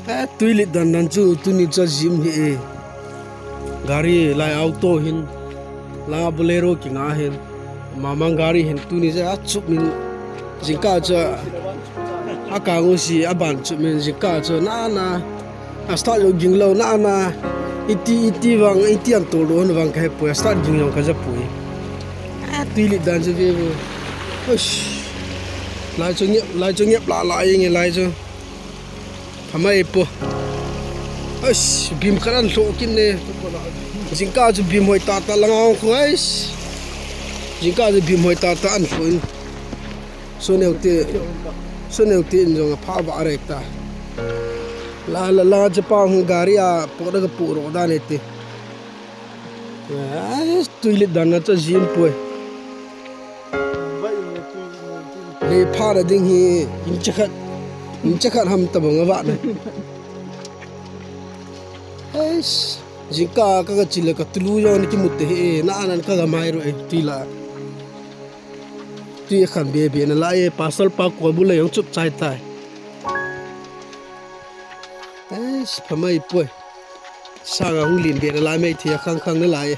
Tuilit dan nancu tu ni cha gym hi gari lai auto hin la bolero ki nga hin mamang gari hin tu ni cha chup min jingka cha akangu si aban chup min jingka cha na start yo ginglo na iti wang iti an to don wang kai po start ging yong ka ja pui tuilit dan je ve bo osh lai chu ngep la nge lai chu thamai po osh bim kharan lo kin ne jingka chu bim hoi ta langau khois jingka chu bim hoi ta an phuin soneu te jong pha ba rek ta la japa hu garia poda ga puro da ne te tuilit dan na cha jim poi le pha da ding hi in chakhat ham ta bang wa ne es jingka ka chile ka tulu yo ni ki mutte he na anan ka ga mai ro e tila ti khan be na la e pasal pa ko bu le yong chup chai tai es phamai poi sa ga hung lin be la mai thi khang khang na la e